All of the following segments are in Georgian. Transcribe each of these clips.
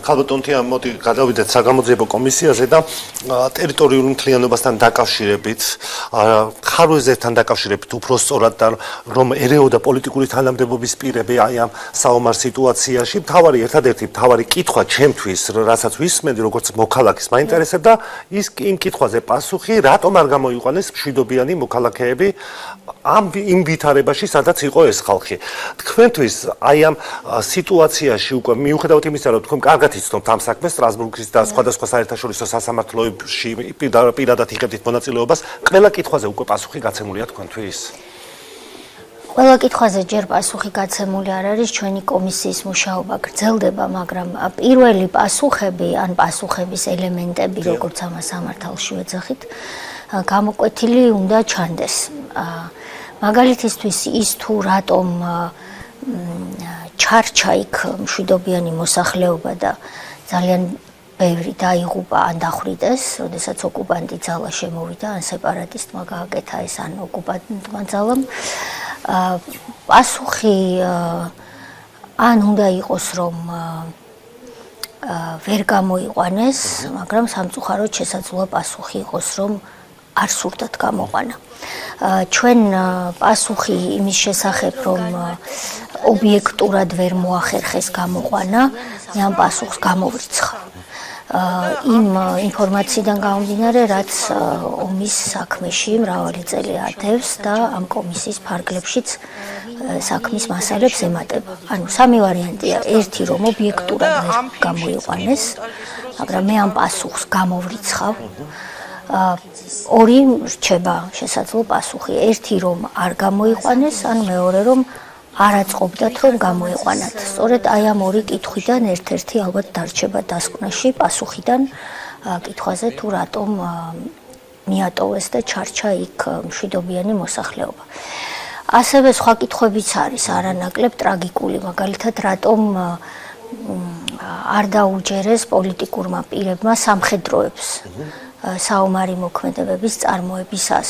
ქალბატონთია მოდი გადავიდეთ საგამოძიებო კომისიაზე და ტერიტორიული მთლიანობასთან დაკავშირებით, ხარვეზებთან დაკავშირებით უფრო სწორად და რომ ერეოდა პოლიტიკური თანამდებობის პირები აი ამ საომარ სიტუაციაში, ერთადერთი მთავარი კითხვა ჩემთვის, რასაც ვისმენდი როგორც მოქალაქის მაინტერესებდა, ის იმ კითხვაზე პასუხი, რატომ არ გამოიყვანეს მშვიდობიანი მოქალაქეები იმ ვითარებაში, სადაც იყო ეს ხალხი. თქვენთვის აი ამ სიტუაციაში უკვე მიუხედავად იმისა, რომ თქვენ კარგად იცნობთ ამ საქმეს, სტრასბურგის და სხვადასხვა საერთაშორისო სასამართლოებში პირადად იღებდით მონაწილეობას, ყველა კითხვაზე უკვე პასუხი გაცემულია თქვენთვის? ყველა კითხვაზე ჯერ პასუხი გაცემული არ არის, ჩვენი კომისიის მუშაობა გრძელდება, მაგრამ პირველი პასუხები ან პასუხების ელემენტები, როგორც ამას სამართალში ვეძახით, გამოკვეთილი უნდა ჩანდეს. მაგალითისთვის ის თუ რატომ ჩარჩა იქ მშვიდობიანი მოსახლეობა და ძალიან ბევრი დაიღუპა ან დახვრიტეს, როდესაც ოკუპანტი ძალა შემოვიდა, ან სეპარატისტმა გააკეთა ეს ან ოკუპანტმა ძალამ. პასუხი ან უნდა იყოს, რომ ვერ გამოიყვანეს, მაგრამ სამწუხაროდ შესაძლოა პასუხი იყოს, რომ არ სურდათ გამოყვანა. ჩვენ პასუხი იმის შესახებ, რომ ობიექტურად ვერ მოახერხეს გამოყვანა, მე ამ პასუხს გამოვრიცხავ. იმ ინფორმაციიდან გამომდინარე, რაც ომის საქმეში მრავალი წელი ადევს და ამ კომისიის ფარგლებშიც საქმის მასალებს ემატება. ანუ სამი ვარიანტია. ერთი, რომ ობიექტურად ვერ გამოიყვანეს, მაგრამ მე ამ პასუხს გამოვრიცხავ. ორი რჩება შესაძლო პასუხი. ერთი, რომ არ გამოიყვანეს, ან მეორე, რომ არ აწყობდათ, რომ გამოიყვანათ. სწორედ აი ამ ორი კითხვიდან ერთ-ერთი ალბათ დარჩება დასკვნაში პასუხიდან კითხვაზე თუ რატომ მიატოვეს და ჩარჩა იქ მშვიდობიანი მოსახლეობა. ასევე სხვა კითხვებიც არის არანაკლებ ტრაგიკული, მაგალითად რატომ არ დაუჯერეს პოლიტიკურმა პირებმა სამხედროებს საომარი მოქმედებების წარმოებისას.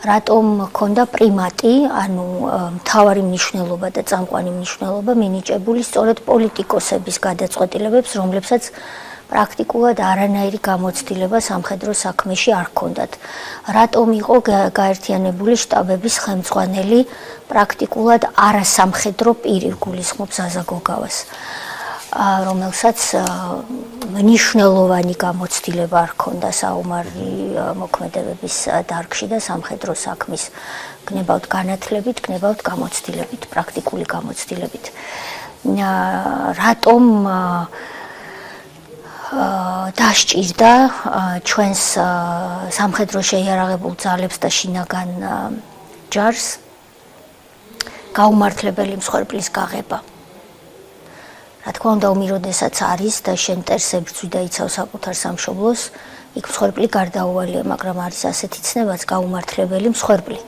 რატომ ჰქონდა პრიმატი, ანუ მთავარი მნიშვნელობა და წამყვანი მნიშვნელობა მინიჭებული სწორედ პოლიტიკოსების გადაწყვეტილებებს, რომლებსაც პრაქტიკულად არანაირი გამოცდილება სამხედრო საქმეში არ ჰქონდათ. რატომ იყო გაერთიანებული შტაბების ხელმძღვანელი პრაქტიკულად არასამხედრო პირი, გულისხმობს ზაზაგოგავას, რომელსაც მნიშვნელოვანი გამოცდილება არ ჰქონდა საომარი მოქმედებების დარგში და სამხედრო საქმის გნებავთ განათლებით, გნებავთ გამოცდილებით, პრაქტიკული გამოცდილებით. რატომ დასჭირდა ჩვენს სამხედრო შეიარაღებულ ძალებს და შინაგან ჯარს გაუმართლებელი მსხვერპლის გაღება. რა თქმა უნდა, ომი როდესაც არის და შენ მტერს ებრძვი და იცავ საკუთარ სამშობლოს, იქ მსხვერპლი გარდაუვალია, მაგრამ არის ასეთი ცნებაც გაუმართლებელი მსხვერპლი.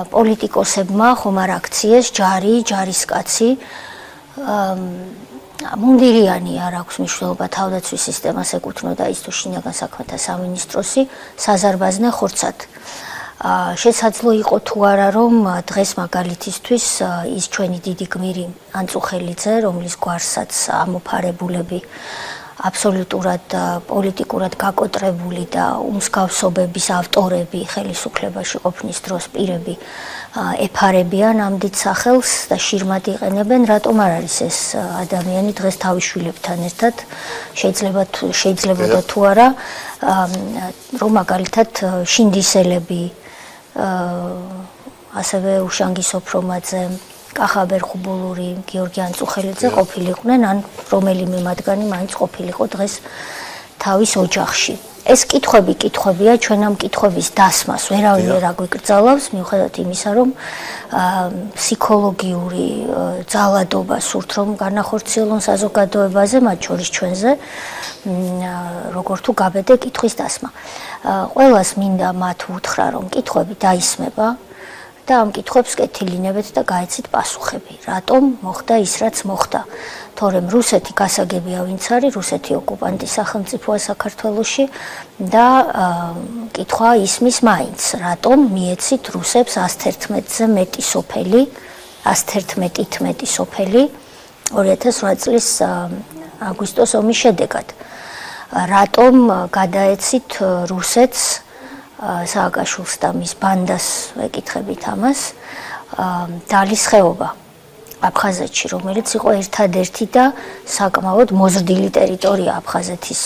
პოლიტიკოსებმა ხომ არ აქციეს ჯარი, ჯარისკაცი, მუნდირიანი არ აქვს მნიშვნელობა თავდაცვის სისტემას ეკუთვნოდა ის თუ შინაგან საქმეთა სამინისტროსი, საზარბაზნე ხორცად. შესაძლო იყო თუ არა, რომ დღეს მაგალითისთვის ის ჩვენი დიდი გმირი ანწუხელიძე, რომლის გვარსაც ამოფარებულები აბსოლუტურად პოლიტიკურად გაკოტრებული და უმსგავსობების ავტორები ხელისუფლებაში ყოფნის დროს პირები ეფარებიან ამ დიდ სახელს და შირმად იყენებენ, რატომ არ არის ეს ადამიანი დღეს თავის შვილებთან ერთად შეიძლებოდა თუ არა, რომ მაგალითად შინდისელები, ასევე უშანგი სოფრომაძე, კახაბერ ხუბულური, გიორგი ანწუხელიძე ყოფილიყვნენ, ან რომელიმე მათგანი მაინც ყოფილიყო დღეს თავის ოჯახში. ეს კითხვებია, ჩვენ ამ კითხვების დასმას ვერავინ ვერ აგვიკრძალავს, მიუხედავად იმისა, რომ ფსიქოლოგიური ძალადობა სურთ, რომ განახორციელონ საზოგადოებაზე, მათ შორის ჩვენზე, როგორ თუ გაბედე კითხვის დასმა. ყველას მინდა მათ უთხრა, რომ კითხვები დაისმება და ამ კითხვებს კეთილინებეთ და გაეცით პასუხები. რატომ მოხდა ის, რაც მოხდა? თორემ რუსეთი გასაგებია ვინც არის, რუსეთი ოკუპანტი სახელმწიფოა საქართველოში და კითხვა ისმის მაინც, რატომ მიეცით რუსებს 111-ზე მეტი სოფელი, 111-ით მეტი სოფელი 2008 წლის აგვისტოს ომის შედეგად. რატომ გადაეცით რუსეთს სააკაშვილს და მის ბანდას ვეკითხებით ამას დალის ხეობა აფხაზეთში, რომელიც იყო ერთადერთი და საკმაოდ მოზრდილი ტერიტორია აფხაზეთის,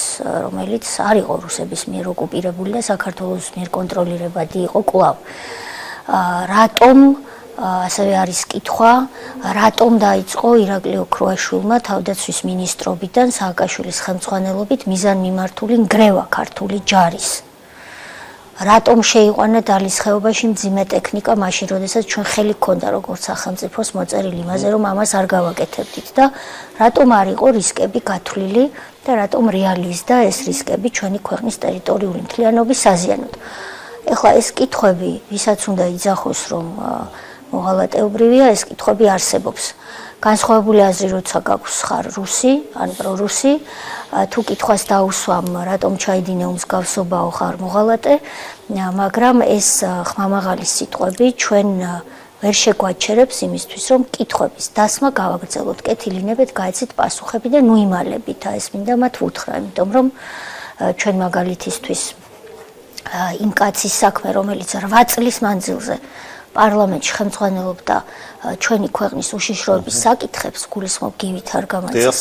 რომელიც არ იყო რუსების მიერ ოკუპირებული და საქართველოს მიერ კონტროლირებადი იყო კვლავ. რატომ ასევე არის კითხვა, რატომ დაიწყო ირაკლი ოქროაშვილმა თავდაცვის მინისტრობიდან სააკაშვილის ხელმძღვანელობით მიზანმიმართული ნგრევა ქართული ჯარის. რატომ შეიყვანა დალის ხეობაში მძიმე ტექნიკა მაშინ, როდესაც ჩვენ ხელი გქონდა როგორც სახელმწიფოს მოწერილი იმაზე, რომ ამას არ გავაკეთებდით და რატომ არ იყო რისკები გათვლილი და რატომ რეალიზდა ეს რისკები ჩვენი ქვეყნის ტერიტორიული მთლიანობის საზიანოდ. ეხლა ეს კითხვები, ვისაც უნდა იძახოს, რომ მოღალატეობრივია, ეს კითხვები არსებობს. განსხვავებული აზრი როცა გაქვს ხარ რუსი, ან პრორუსი, თუ კითხვას დაუსვამ, რატომ ჩაიდინე უმსგავსობაო ხარ მოღალატე, მაგრამ ეს ხმამაღალი სიტყვები ჩვენ ვერ შეგვაჩერებს იმისთვის, რომ კითხვების დასმა გავაგრძელოთ, კეთილინებეთ, გაეცით პასუხები და ნუ იმალებით, ეს მინდა მათ ვუთხრა, იმიტომ რომ ჩვენ მაგალითისთვის იმ კაცის საქმე, რომელიც 8 წლის მანძილზე პარლამენტში ხელმძღვანელობდა ჩვენი ქვეყნის უშიშროების საკითხებს, გულისხმობ გივით არ გამაწეს.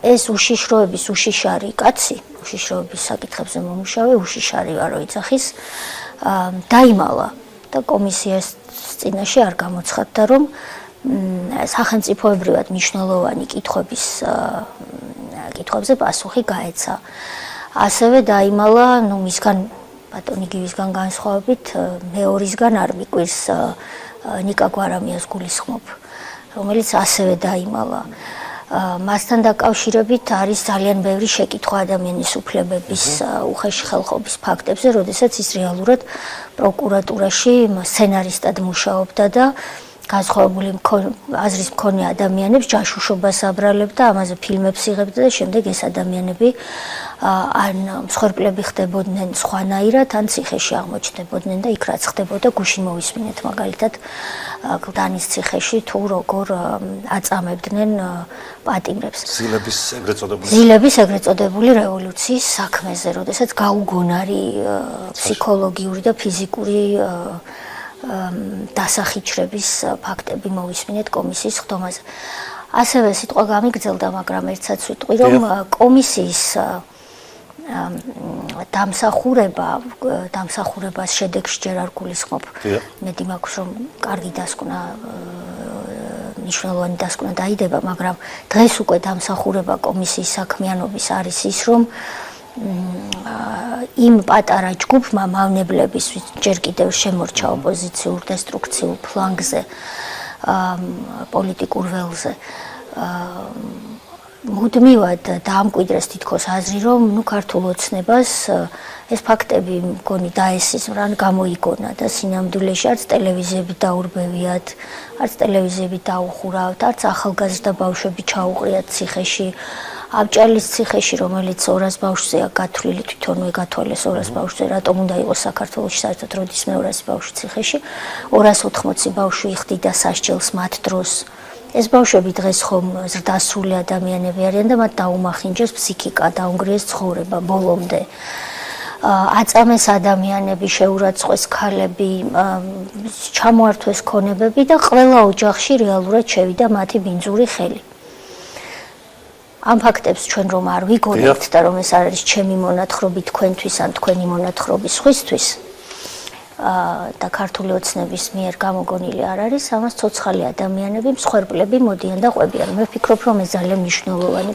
ეს უშიშროების უშიშარი კაცი, უშიშროების საკითხებზე მომუშავე, უშიშარი ვარო იძახის, დაიმალა და კომისიას წინაშე არ გამოცხადდა, რომ სახელმწიფოებრივად მნიშვნელოვანი კითხვებზე პასუხი გაეცა. ასევე დაიმალა, მისგან ბატონი გივისგან განსხვავებით, მეორისგან არ მიკვირს ნიკა გვარამიას გულისხმობ, რომელიც ასევე დაიმალა. მასთან დაკავშირებით არის ძალიან ბევრი შეკითხვა ადამიანის უფლებების უხეში ხელყოფის ფაქტებზე, როდესაც ის რეალურად პროკურატურაში სცენარისტად მუშაობდა და განსხვავებული აზრის მქონე ადამიანებს ჯაშუშობას აბრალებდა, ამაზე ფილმებს იღებდა და შემდეგ ეს ადამიანები ან მსხვერპლები ხდებოდნენ სხვანაირად, ან ციხეში აღმოჩნდებოდნენ და იქ რაც ხდებოდა გუშინ მოვისმინეთ მაგალითად გლდანის ციხეში თუ როგორ აწამებდნენ პატიმრებს. ზილების ეგრეთ წოდებული რევოლუციის საქმეზე, როდესაც გაუგონარი ფსიქოლოგიური და ფიზიკური დასახიჩრების ფაქტები მოვისმინეთ კომისიის ხდომაზე. ასევე სიტყვა გამიგრძელდა, მაგრამ ერთსაც ვიტყვი, რომ კომისიის დამსახურებას შედეგს ჯერ არ გულისხმობ. მეტი მაქვს, რომ კარგი დასკვნა, მნიშვნელოვანი დასკვნა დაიდება, მაგრამ დღეს უკვე დამსახურება კომისიის საქმიანობის არის ის, რომ იმ პატარა ჯგუფმა მავნებლების ჯერ კიდევ შემორჩა ოპოზიციურ დესტრუქციულ ფლანგზე, პოლიტიკურ ველზე, მუდმივად დაამკვიდრეს თითქოს აზრი, რომ ქართულ ოცნებას ეს ფაქტები მგონი დაესის, რან გამოიგონა და სინამდვილეში არც ტელევიზიები დაურბევიათ, არც ტელევიზიები დაუხურავთ, არც ახალგაზრდა ბავშვები ჩაუყრიათ ციხეში. აბჭალის ციხეში, რომელიც 200 ბავშვზეა გათვლილი, თვითონვე გათვალეს 200 ბავშვზე, რატომ უნდა იყოს საქართველოში საერთოდ როდის მე 200 ბავშვი ციხეში, 280 ბავშვი იხდიდა სასჯელს მათ დროს. ეს ბავშვები დღეს ხომ ზრდასრული ადამიანები არიან და მათ დაუმახინჯეს ფსიქიკა, დაუნგრიეს ცხოვრება ბოლომდე. აწამეს ადამიანები, შეურაცხყვეს ქალები, ჩამოართვეს ქონებები და ყველა ოჯახში რეალურად შევიდა მათი ბინძური ხელი. ამ ფაქტებს ჩვენ რომ არ ვიგონებთ და რომ ეს არის ჩემი მონათხრობი თქვენთვის ან თქვენი მონათხრობი სხვისთვის და ქართული ოცნების მიერ გამოგონილი არ არის, ამას ცოცხალი ადამიანები, მსხვერპლები მოდიან და ყვებიან. მე ვფიქრობ, რომ ეს ძალიან მნიშვნელოვანი